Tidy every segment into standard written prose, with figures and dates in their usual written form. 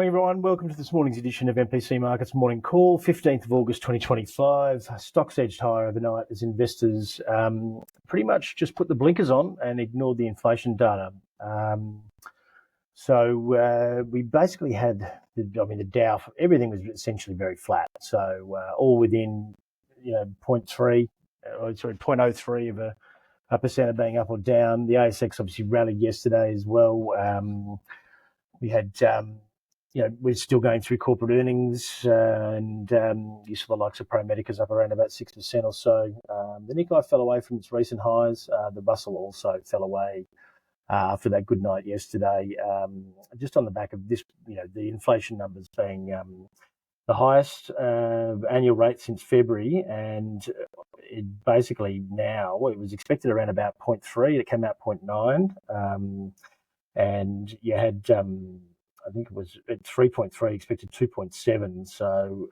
morning, everyone. Welcome to this morning's edition of MPC Markets Morning Call, 15th of August 2025. Stocks edged higher overnight as investors pretty much just put the blinkers on and ignored the inflation data. So we basically had, the Dow, everything was essentially very flat. So all within, 0.03 of a percent of being up or down. The ASX obviously rallied yesterday as well. We had, we're still going through corporate earnings, and you saw the likes of ProMedica's up around about 6% or so. The Nikkei fell away from its recent highs. The Russell also fell away after that good night yesterday, just on the back of this, the inflation numbers being the highest annual rate since February, and it basically now, it was expected around about 0.3, it came out 0.9, and you had, I think it was at 3.3, expected 2.7, so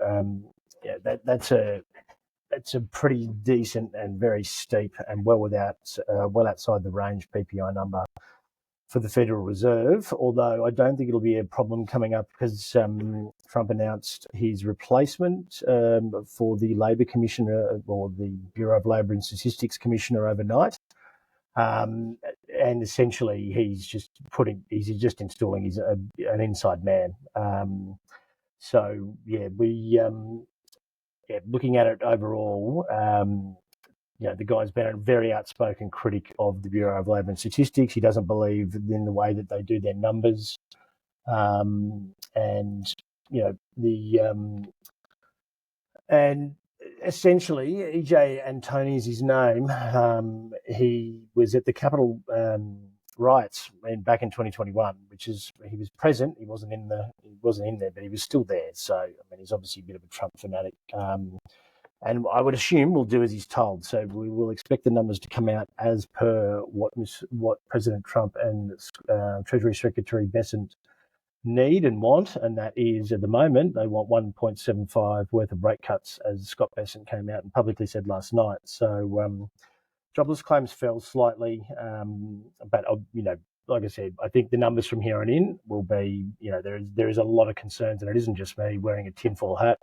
that's a pretty decent and very steep and well outside the range PPI number for the Federal Reserve, although I don't think it'll be a problem coming up because Trump announced his replacement for the Labor Commissioner, or the Bureau of Labor and Statistics Commissioner, overnight. And essentially he's just installing an inside man. Looking at it overall, the guy's been a very outspoken critic of the Bureau of Labor and Statistics. He doesn't believe in the way that they do their numbers. And essentially, EJ Antoni is his name. He was at the Capitol riots back in 2021, he was present. He wasn't in there, but he was still there. So he's obviously a bit of a Trump fanatic. And I would assume we'll do as he's told. So we will expect the numbers to come out as per what President Trump and Treasury Secretary Bessent need and want, and that is, at the moment, they want 1.75 worth of rate cuts, as Scott Bessent came out and publicly said last night. So jobless claims fell slightly, but like I said, I think the numbers from here on in will be, there is a lot of concerns, and it isn't just me wearing a tinfoil hat.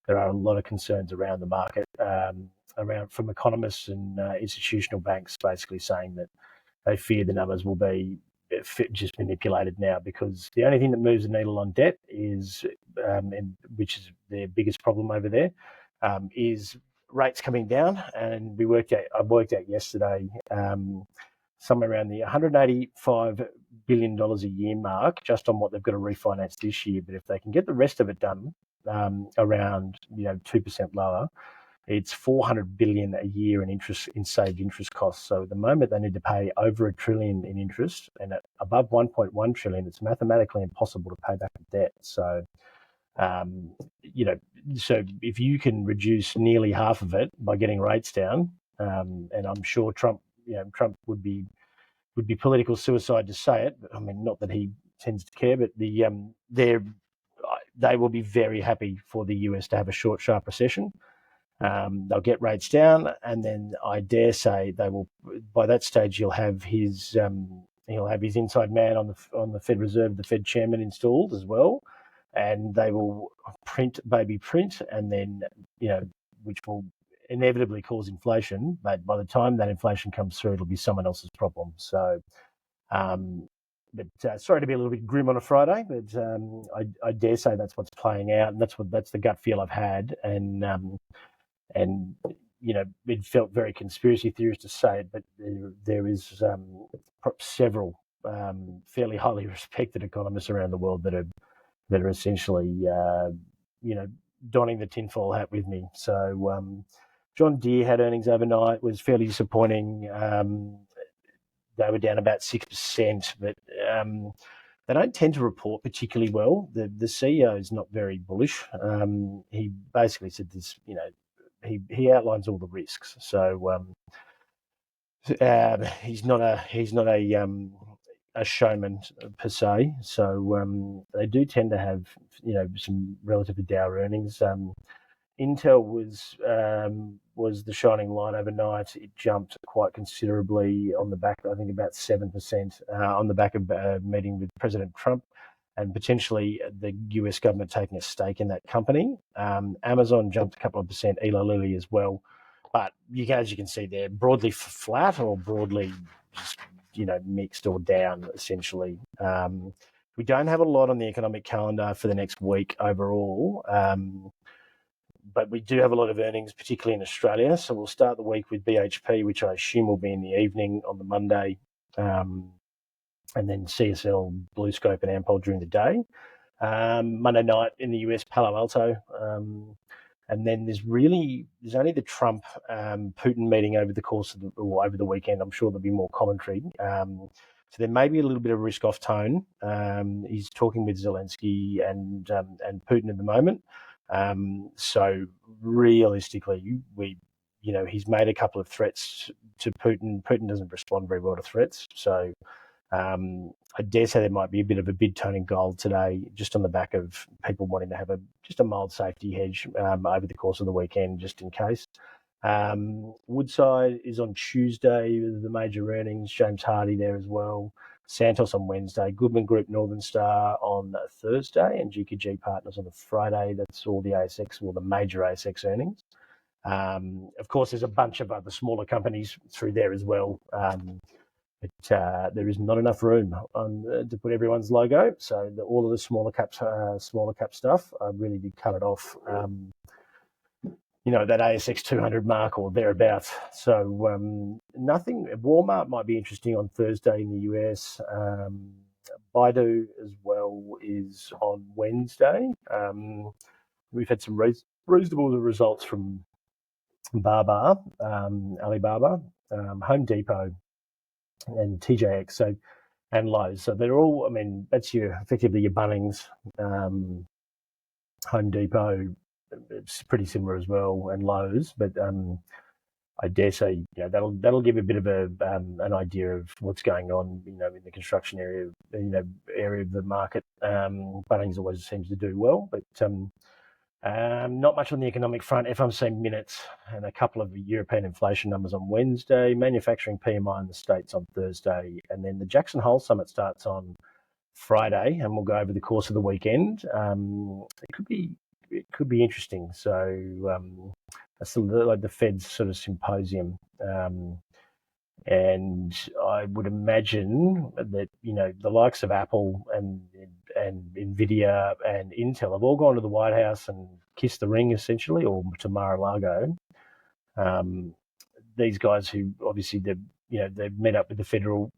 There are a lot of concerns around the market, from economists and institutional banks, basically saying that they fear the numbers will be just manipulated now, because the only thing that moves the needle on debt is, which is their biggest problem over there, is rates coming down. And I worked out yesterday, somewhere around the $185 billion a year mark, just on what they've got to refinance this year. But if they can get the rest of it done around 2% lower, it's $400 billion a year in saved interest costs. So at the moment, they need to pay over $1 trillion in interest, and at above $1.1 trillion, it's mathematically impossible to pay back the debt. So, so if you can reduce nearly half of it by getting rates down, and I'm sure Trump would be political suicide to say it, but not that he tends to care, but they will be very happy for the US to have a short, sharp recession. They'll get rates down, and then I dare say they will. By that stage, he'll have his inside man on the Fed Reserve, the Fed chairman, installed as well, and they will print, and then which will inevitably cause inflation. But by the time that inflation comes through, it'll be someone else's problem. So, sorry to be a little bit grim on a Friday, but I dare say that's what's playing out, and that's the gut feel I've had, and it felt very conspiracy theorist to say it, but there is several fairly highly respected economists around the world that are essentially donning the tinfoil hat with me. So John Deere had earnings overnight, was fairly disappointing. They were down about 6%, but they don't tend to report particularly well. The CEO is not very bullish. He basically said this, he outlines all the risks. So he's not a showman per se. So they do tend to have some relatively dour earnings. Intel was the shining light overnight. It jumped quite considerably on the back, I think about 7%, on the back of a meeting with President Trump and potentially the US government taking a stake in that company. Amazon jumped a couple of percent, Eli Lilly as well. But as you can see, they're broadly flat or broadly just, mixed or down, essentially. We don't have a lot on the economic calendar for the next week overall, but we do have a lot of earnings, particularly in Australia. So we'll start the week with BHP, which I assume will be in the evening on the Monday, and then CSL, BlueScope, and Ampol during the day. Monday night in the US, Palo Alto. And then there's only the Trump Putin meeting over the weekend. I'm sure there'll be more commentary. So there may be a little bit of risk off tone. He's talking with Zelensky and Putin at the moment. So realistically, he's made a couple of threats to Putin. Putin doesn't respond very well to threats. So I dare say there might be a bit of a bid tone in gold today, just on the back of people wanting to have just a mild safety hedge over the course of the weekend, just in case. Woodside is on Tuesday with the major earnings. James Hardie there as well. Santos on Wednesday. Goodman Group, Northern Star on Thursday, and GKG Partners on the Friday. That's all the the major ASX earnings. Of course, there's a bunch of other smaller companies through there as well. But there is not enough room to put everyone's logo. So all of the smaller cap stuff, I really did cut it off. That ASX 200 mark or thereabouts. So nothing. Walmart might be interesting on Thursday in the US. Baidu as well is on Wednesday. We've had some reasonable results from Alibaba, Home Depot, and TJX, and Lowe's. So they're all, that's effectively your Bunnings, Home Depot. It's pretty similar as well, and Lowe's, but I dare say that'll give a bit of an idea of what's going on, in the construction area, area of the market. Bunnings always seems to do well, but not much on the economic front. FOMC minutes and a couple of European inflation numbers on Wednesday, manufacturing PMI in the States on Thursday, and then the Jackson Hole Summit starts on Friday, and we'll go over the course of the weekend. It could be interesting. So that's like the Fed's sort of symposium. And I would imagine that, the likes of Apple and Nvidia and Intel have all gone to the White House and kissed the ring, essentially, or to Mar-a-Lago. These guys who obviously they've met up with the federal,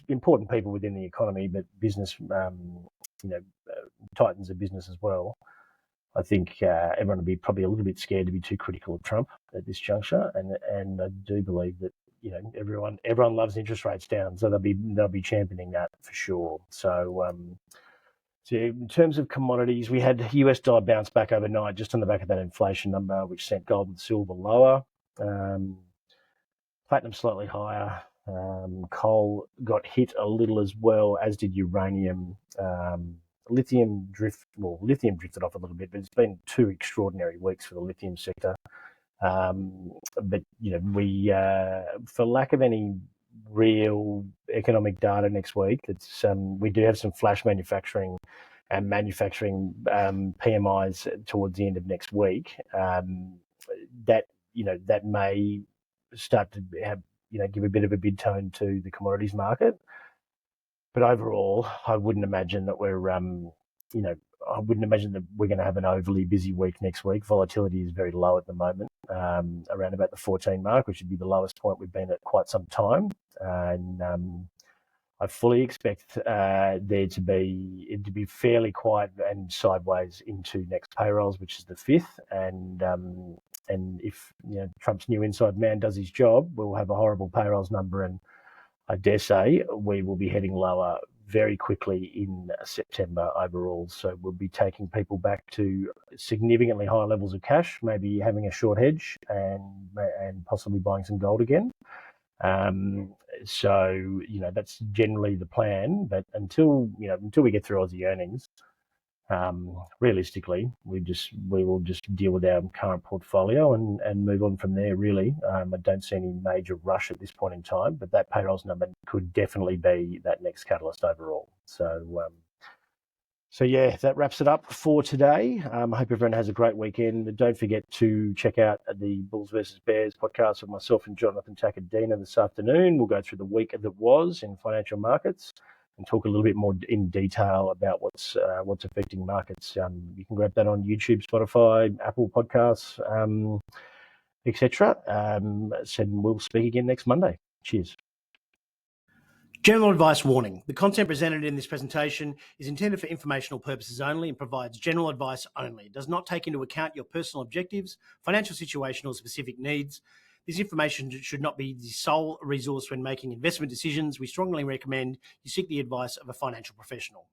important people within the economy, but business, titans of business as well. I think everyone would be probably a little bit scared to be too critical of Trump at this juncture, and I do believe that everyone loves interest rates down, so they'll be championing that for sure. So in terms of commodities, we had US dollar bounce back overnight just on the back of that inflation number, which sent gold and silver lower. Platinum slightly higher. Coal got hit a little as well, as did uranium. Lithium drifted off a little bit, but it's been 2 extraordinary weeks for the lithium sector. But we, for lack of any real economic data next week, we do have some flash manufacturing and manufacturing PMIs towards the end of next week. That may start to have give a bit of a bid tone to the commodities market. But overall, I wouldn't imagine that we're going to have an overly busy week next week. Volatility is very low at the moment, around about the 14 mark, which would be the lowest point we've been at quite some time. And I fully expect it to be fairly quiet and sideways into next payrolls, which is the 5th. And if Trump's new inside man does his job, we'll have a horrible payrolls number, and I dare say we will be heading lower very quickly in September overall. So we'll be taking people back to significantly higher levels of cash, maybe having a short hedge and possibly buying some gold again. So that's generally the plan. But until we get through Aussie earnings, realistically, we will just deal with our current portfolio and move on from there, really. I don't see any major rush at this point in time, but that payrolls number could definitely be that next catalyst overall. So So yeah, that wraps it up for today. I hope everyone has a great weekend. Don't forget to check out the Bulls versus Bears podcast with myself and Jonathan Takadina this afternoon. We'll go through the week that was in financial markets and talk a little bit more in detail about what's affecting markets. You can grab that on YouTube, Spotify, Apple Podcasts, etc. So we'll speak again next Monday. Cheers. General advice warning. The content presented in this presentation is intended for informational purposes only and provides general advice only. It does not take into account your personal objectives, financial situation, or specific needs. This information should not be the sole resource when making investment decisions. We strongly recommend you seek the advice of a financial professional.